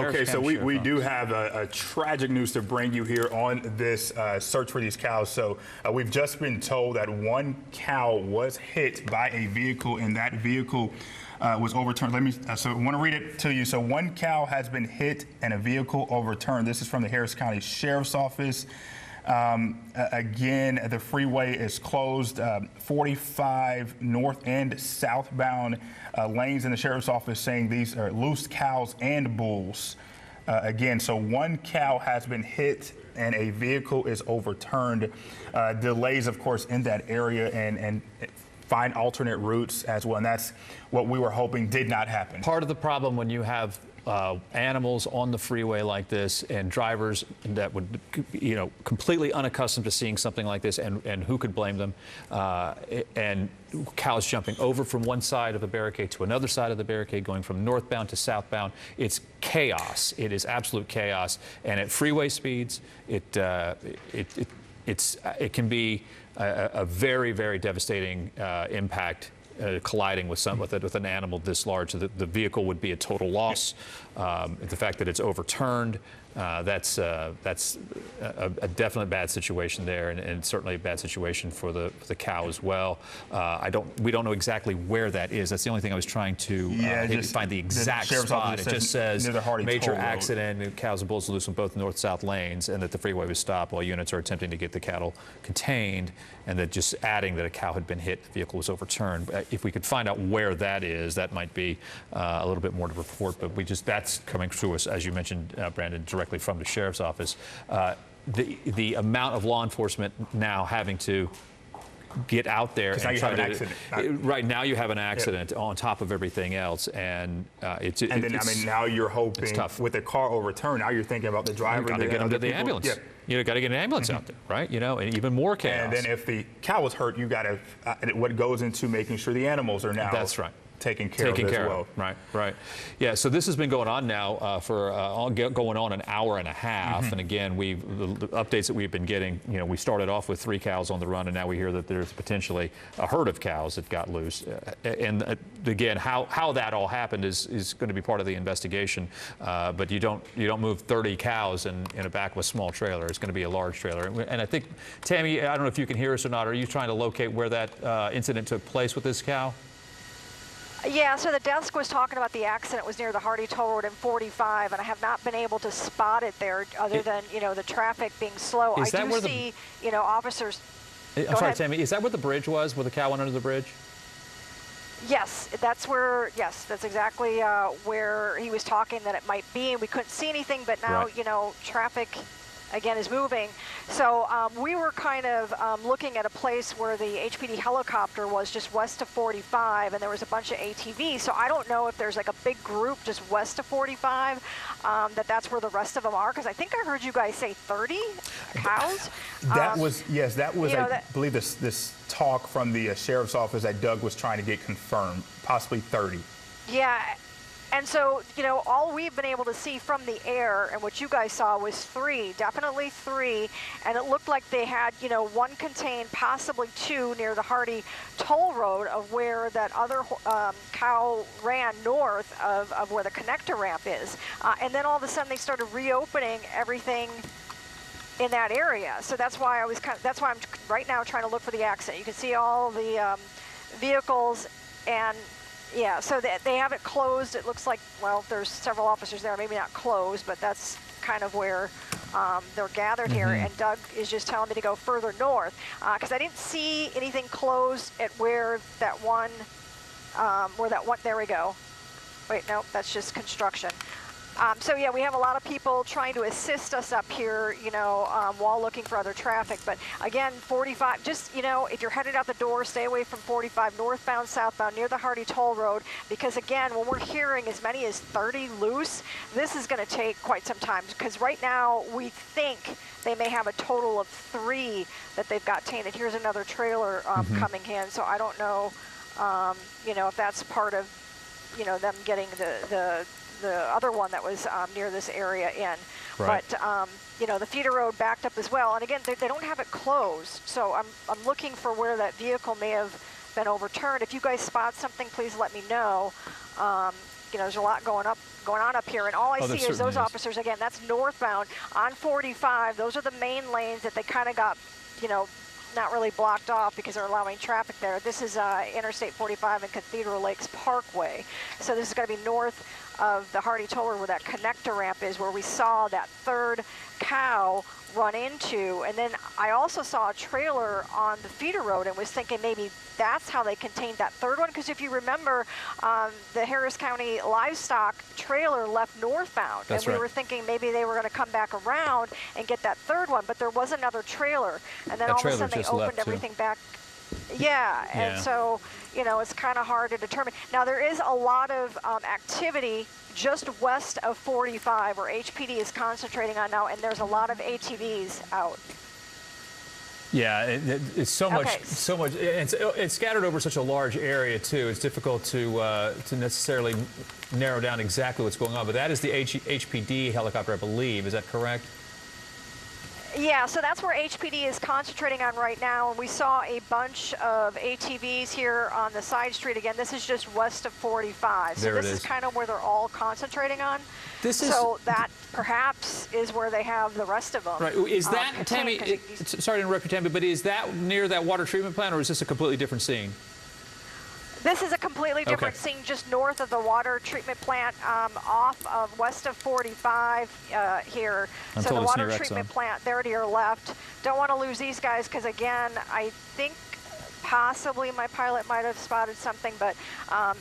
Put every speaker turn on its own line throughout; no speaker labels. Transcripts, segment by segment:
Okay, so we do have a tragic news to bring you here on this search for these cows. So we've just been told that one cow was hit by a vehicle, and that vehicle was overturned. So I want to read it to you. So one cow has been hit and a vehicle overturned. This is from the Harris County Sheriff's Office. Again, the freeway is closed, 45 north and southbound lanes, in the Sheriff's Office saying these are loose cows and bulls. Again, so one cow has been hit and a vehicle is overturned. Delays, of course, in that area, and find alternate routes as well. And that's what we were hoping did not happen.
Part of the problem when you have animals on the freeway like this and drivers that would, completely unaccustomed to seeing something like this, and who could blame them, and cows jumping over from one side of the barricade to another side of the barricade, going from northbound to southbound. It's chaos. It is absolute chaos. And at freeway speeds, it can be a very, very devastating impact. Colliding with an animal this large. The vehicle would be a total loss. The fact that it's overturned, that's a definite bad situation there, and certainly a bad situation for the cow as well. We don't know exactly where that is. That's the only thing I was trying to find the exact spot. It just says major accident, cows and bulls loose on both north-south lanes, and that the freeway was stopped while units are attempting to get the cattle contained, and that just adding that a cow had been hit, the vehicle was overturned. If we could find out where that is, that might be a little bit more to report, but that's coming to us, as you mentioned, Brandon, directly from the Sheriff's Office. The amount of law enforcement now having to get out there and try to. Right now, you have an accident on top of everything else, and now you're hoping with the car overturned. Now you're thinking about the driver. Got to get under the ambulance. Yeah. You got to get an ambulance out there, right? And even more chaos.
And then if the cow is hurt, you got to. What goes into making sure the animals are now.
That's right.
Taken care of as well.
Right. Yeah, so this has been going on now for going on an hour and a half. And again, the updates that we've been getting, we started off with 3 cows on the run, and now we hear that there's potentially a herd of cows that got loose. And again, how that all happened is going to be part of the investigation. But you don't move 30 cows in the back of a small trailer. It's going to be a large trailer. And I think, Tammy, I don't know if you can hear us or not. Are you trying to locate where that incident took place with this cow?
Yeah, so the desk was talking about the accident was near the Hardy Toll Road in 45, and I have not been able to spot it there other than, the traffic being slow. I do see, officers.
I'm sorry, Tammy, is that where the bridge was, where the cow went under the bridge?
Yes, that's exactly where he was talking that it might be, and we couldn't see anything, but now, traffic again is moving. So we were kind of looking at a place where the HPD helicopter was just west of 45, and there was a bunch of ATVs. So I don't know if there's like a big group just west of 45, that's where the rest of them are, because I think I heard you guys say 30 cows.
That was I believe this talk from the Sheriff's Office that Doug was trying to get confirmed, possibly 30.
Yeah. And so, all we've been able to see from the air, and what you guys saw was 3, definitely 3, and it looked like they had, 1 contained, possibly 2 near the Hardy Toll Road of where that other cow ran north of where the connector ramp is. And then all of a sudden they started reopening everything in that area. So that's why I'm right now trying to look for the accident. You can see all the vehicles, and yeah, so they have it closed. It looks like, well, there's several officers there, maybe not closed, but that's kind of where they're gathered here. And Doug is just telling me to go further north, because I didn't see anything closed at where that one, there we go. Wait, no, that's just construction. So yeah, we have a lot of people trying to assist us up here, while looking for other traffic. But again, 45, just, if you're headed out the door, stay away from 45 northbound, southbound, near the Hardy Toll Road, because again, when we're hearing as many as 30 loose, this is going to take quite some time, because right now we think they may have a total of 3 that they've got tainted. Here's another trailer coming in, so I don't know, if that's part of, them getting the other one that was near this area in. Right. But, the feeder road backed up as well. And again, they don't have it closed. So I'm looking for where that vehicle may have been overturned. If you guys spot something, please let me know. there's a lot going on up here, and all I
Oh, there
see is
certainly
those
is.
officers. Again, that's northbound on 45. Those are the main lanes that they kind of got, not really blocked off because they're allowing traffic there. This is Interstate 45 and Cathedral Lakes Parkway. So this is going to be north of the Hardy Toller where that connector ramp is, where we saw that third cow run into. And then I also saw a trailer on the feeder road and was thinking maybe that's how they contained that third one. Because if you remember, the Harris County livestock trailer left northbound.
That's
and we
right.
were thinking maybe they were going to come back around and get that third one, but there was another trailer. And then
That
all of a
trailer
sudden they
just
opened
left, too.
everything back. Yeah, and
Yeah.
so, it's kind of hard to determine. Now, there is a lot of activity just west of 45 where HPD is concentrating on now, and there's a lot of ATVs out.
Yeah, it's so much,
Okay.
so much. It's scattered over such a large area too. It's difficult to necessarily narrow down exactly what's going on. But that is the HPD helicopter, I believe. Is that correct?
Yeah, so that's where HPD is concentrating on right now, and we saw a bunch of ATVs here on the side street. Again, this is just west of 45, so
There it
this is
is.
kind of where they're all concentrating on.
This is
So that perhaps is where they have the rest of them.
right. Is that
contained,
Tammy?
'cause
Sorry to interrupt you, Tammy, but is that near that water treatment plant, or is this a completely different scene?
This is a completely different
Okay.
scene just north of the water treatment plant, off of west of 45 here.
I'm
So
told
the
it's
water
near
treatment
Exxon.
plant there to your left. Don't want to lose these guys because, again, I think possibly my pilot might have spotted something. But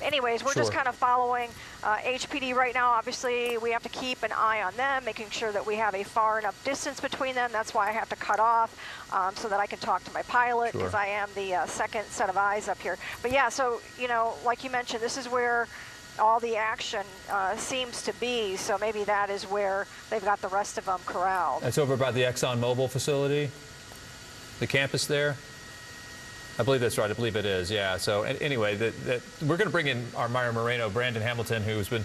anyways, we're just
Sure.
kind of following HPD right now. Obviously, we have to keep an eye on them, making sure that we have a far enough distance between them. That's why I have to cut off so that I can talk to my pilot, because
Sure.
I am the second set of eyes up here. But yeah, so, like you mentioned, this is where all the action seems to be. So maybe that is where they've got the rest of them corralled.
That's over by the ExxonMobil facility, the campus there. I believe that's right. I believe it is. Yeah. So anyway, we're going to bring in our Myra Moreno, Brandon Hamilton, who's been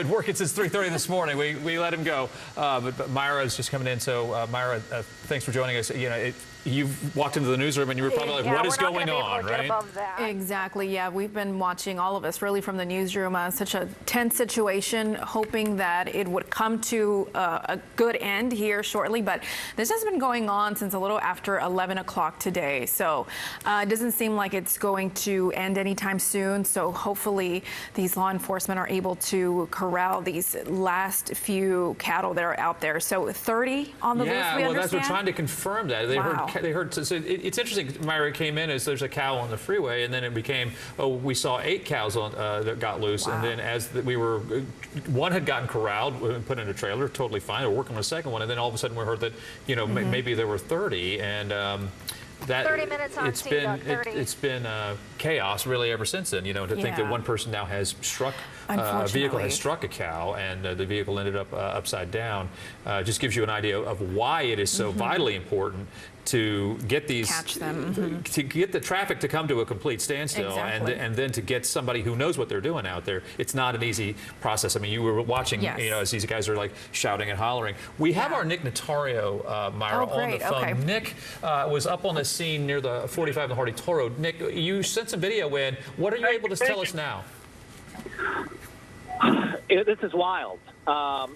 working since 3:30 this morning. We let him go, but Myra is just coming in. So Myra, thanks for joining us. You've walked into the newsroom and you were probably like,
Yeah,
"What is
we're not
going
gonna be able
on?"
to get
Right?
above that.
Exactly, yeah. We've been watching, all of us, really from the newsroom, such a tense situation, hoping that it would come to a good end here shortly. But this has been going on since a little after 11 o'clock today. So it doesn't seem like it's going to end anytime soon. So hopefully these law enforcement are able to corral these last few cattle that are out there. So 30 on the loose, we
well, that's
understand?
we're trying to confirm that.
Wow.
They heard. So it's interesting. Myra came in as there's a cow on the freeway, and then it became, we saw 8 cows on that got loose,
Wow.
and then as one had gotten corralled, put in a trailer, totally fine. We're working on a second one, and then all of a sudden we heard that maybe there were 30, and that
30 minutes on
it's
scene,
been
Doug, 30.
it's been chaos really ever since then. To think that
Yeah.
one person now has struck a vehicle has
Unfortunately.
struck a cow, and the vehicle ended up upside down. Just gives you an idea of why it is so vitally important to get these
Catch them.
to get the traffic to come to a complete standstill,
Exactly.
and then to get somebody who knows what they're doing out there. It's not an easy process. I mean, you were watching,
Yes.
as these guys are like shouting and hollering. We have
Yeah.
our Nick Notario, Myra,
Oh,
on the
great.
phone.
Okay.
Nick was up on the scene near the 45 and the Hardy Toll Road. Nick, you sent some video in. What are you able to tell us now?
This is wild.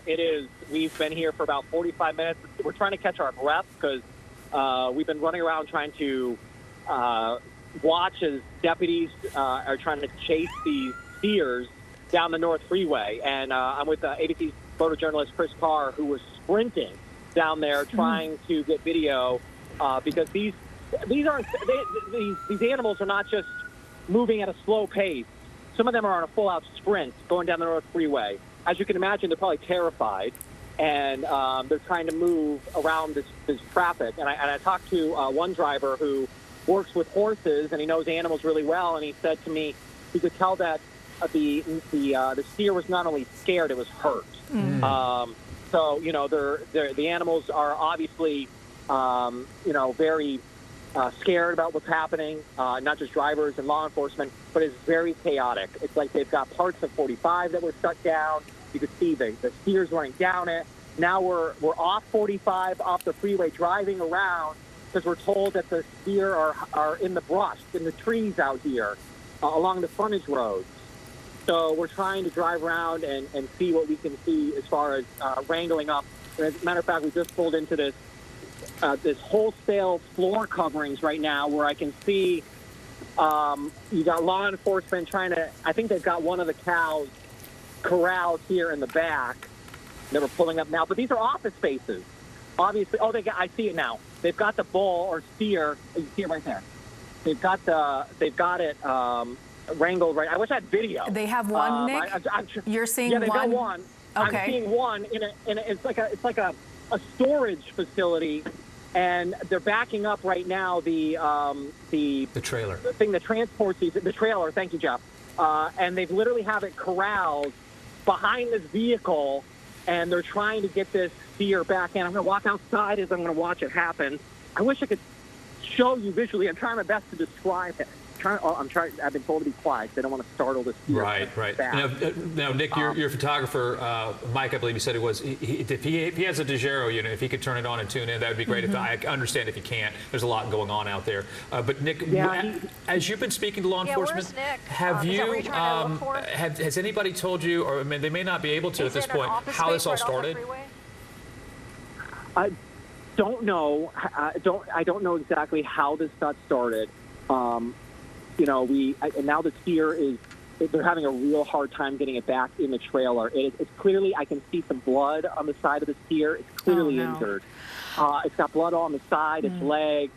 It is. We've been here for about 45 minutes. We're trying to catch our breath because we've been running around trying to watch as deputies are trying to chase these steers down the North Freeway. And I'm with ABC photojournalist Chris Carr, who was sprinting down there trying to get video because these animals are not just moving at a slow pace. Some of them are on a full-out sprint going down the North Freeway. As you can imagine, they're probably terrified, and they're trying to move around this traffic. And I talked to one driver who works with horses, and he knows animals really well, and he said to me he could tell that the steer was not only scared, it was hurt. So, the animals are obviously, very scared about what's happening, not just drivers and law enforcement, but it's very chaotic. It's like they've got parts of 45 that were shut down. You could see the steers running down it. Now we're off 45, off the freeway, driving around because we're told that the steer are in the brush, in the trees out here, along the frontage roads. So we're trying to drive around and see what we can see as far as wrangling up. As a matter of fact, we just pulled into this wholesale floor coverings right now where I can see you got law enforcement trying to, I think they've got one of the cows corralled here in the back. They were pulling up now, but these are office spaces. Obviously, I see it now. They've got the bull or steer. You see it right there. They've got it wrangled right. I wish I had video.
They have one, Nick. You're seeing one.
Yeah, they've got one.
Okay.
I'm seeing one in a it's like a storage facility, and they're backing up right now. The
trailer.
The thing that transports the trailer. Thank you, Jeff. And they literally have it corralled behind this vehicle, and they're trying to get this steer back in. I'm going to walk outside as I'm going to watch it happen. I wish I could show you visually. I'm trying my best to describe it. I've been told to be quiet. They don't want to startle this steer.
Right. Now, Nick, your photographer, Mike, I believe you said it was. If he has a Dejero unit, if he could turn it on and tune in, that would be great. If I understand if he can't, there's a lot going on out there. But Nick, as you've been speaking to law enforcement,
where's Nick?
have you? Has anybody told you, or I mean, they may not be able to at this point, how this all started?
I don't know. I don't know exactly how this got started. And now the steer they're having a real hard time getting it back in the trailer. It's clearly, I can see some blood on the side of the steer. It's clearly injured. It's got blood all on the side, its leg.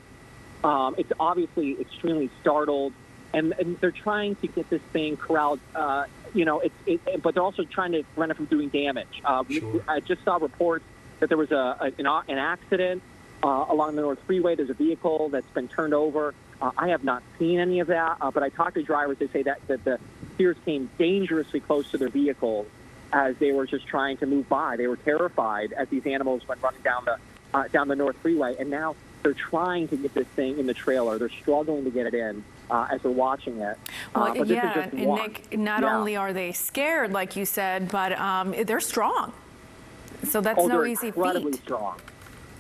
It's obviously extremely startled, and they're trying to get this thing corralled. But they're also trying to prevent it from doing damage.
Sure.
I just saw reports that there was an accident along the North Freeway. There's a vehicle that's been turned over. I have not seen any of that, but I talked to drivers. They say that the steers came dangerously close to their vehicles as they were just trying to move by. They were terrified as these animals went running down the North Freeway, and now they're trying to get this thing in the trailer. They're struggling to get it in as they're watching it. But this is just one.
Nick, not only are they scared, like you said, but they're strong. So that's no easy feat.
Incredibly strong.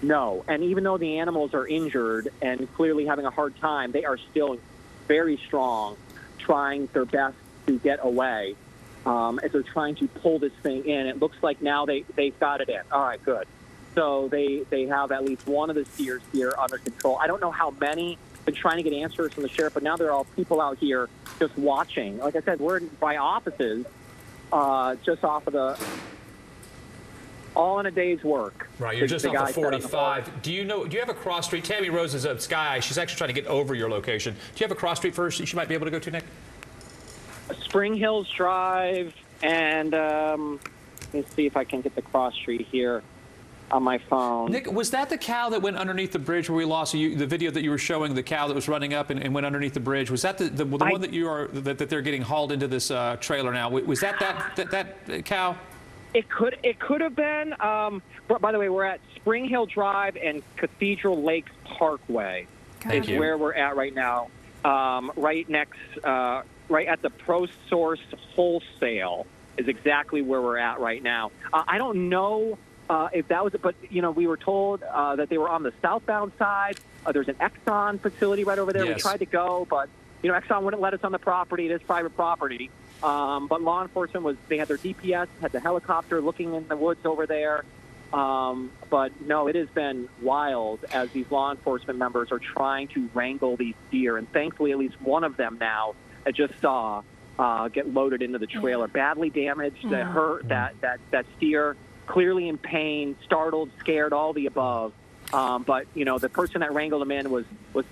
No, and even though the animals are injured and clearly having a hard time, they are still very strong, trying their best to get away as they're trying to pull this thing in. It looks like now they've got it in. All right, good. So they have at least one of the steers here under control. I don't know how many. Been trying to get answers from the sheriff, but now there are all people out here just watching. Like I said, we're by offices just off of the... all in a day's work.
Right, you're just off of 45. Do you have a cross street? Tammy Rose is of Sky. She's actually trying to get over your location. Do you have a cross street first she might be able to go to, Nick?
Spring Hills Drive, and let me see if I can get the cross street here on my phone.
Nick, was that the cow that went underneath the bridge where we lost the video that you were showing, the cow that was running up and went underneath the bridge? Was that the one that they're getting hauled into this trailer now? Was that cow?
It could have been. By the way, we're at Spring Hill Drive and Cathedral Lakes Parkway.
Thank you.
Where we're at right now. Right at the Pro Source Wholesale is exactly where we're at right now. I don't know if that was it, but we were told that they were on the southbound side. There's an Exxon facility right over there.
Yes.
We tried to go, but Exxon wouldn't let us on the property. It is private property. But law enforcement they had their DPS, had the helicopter looking in the woods over there. But no, it has been wild as these law enforcement members are trying to wrangle these deer. And thankfully, at least one of them now, I just saw get loaded into the trailer, badly damaged, that steer, clearly in pain, startled, scared, all the above. But the person that wrangled them in was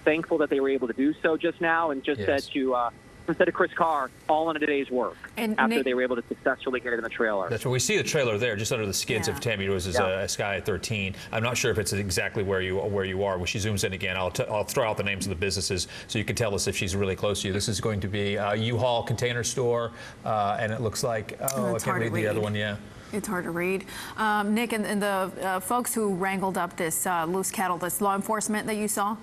thankful that they were able to do so just now, and just said to Chris Carr, all in a day's work after they were able to successfully get it in the trailer.
That's where we see the trailer there, just under the skids of Tammy Rose's Sky at 13. I'm not sure if it's exactly where you are. When she zooms in again, I'll throw out the names of the businesses so you can tell us if she's really close to you. This is going to be U-Haul Container Store, and it looks like, I can't read the other one,
It's hard to read. Nick, and the folks who wrangled up this loose cattle, this law enforcement that you saw?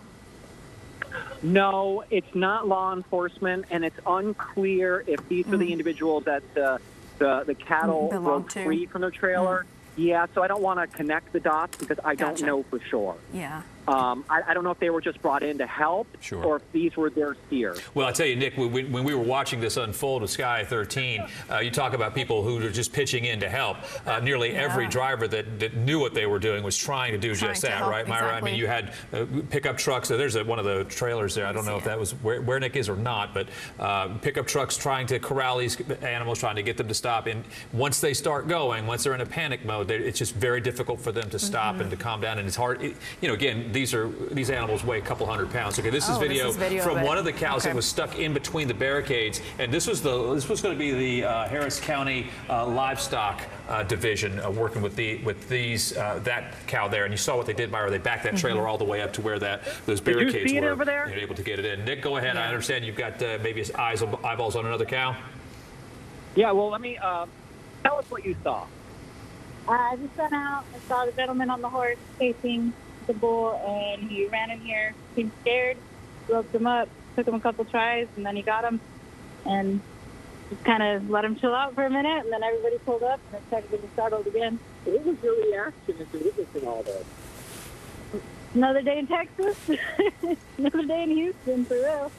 No, it's not law enforcement, and it's unclear if these are the individuals that the cattle broke free from their trailer. Yeah, so I don't want to connect the dots because I don't know for sure.
Yeah.
I don't know if they were just brought in to help
Sure.
or if these were their steer.
Well, I tell you, Nick, when we were watching this unfold with Sky 13, you talk about people who are just pitching in to help. Nearly every driver that knew what they were doing was trying to do just that, right, Myra?
Exactly.
I mean, you had pickup trucks. There's one of the trailers there. I don't know if that was where Nick is or not, but pickup trucks trying to corral these animals, trying to get them to stop. And once they start going, once they're in a panic mode, it's just very difficult for them to stop and to calm down. And it's hard. Again, these animals weigh a couple hundred pounds. Okay, this is video from one of the cows that was stuck in between the barricades, and this was going to be the Harris County Livestock Division working with that cow there. And you saw what they did, Myra. They backed that trailer all the way up to where those barricades
Did you see it
were.
over there?
You're able to get it in. Nick, go ahead. I understand you've got maybe eyeballs on another cow.
Yeah, well, let me tell us what you saw.
I just went out and saw the gentleman on the horse chasing the bull, and he ran in here, seemed scared, roped him up, took him a couple tries, and then he got him, and just kind of let him chill out for a minute, and then everybody pulled up, and it started getting startled again.
What was your reaction as you're witnessing all this?
Another day in Texas, another day in Houston, for real.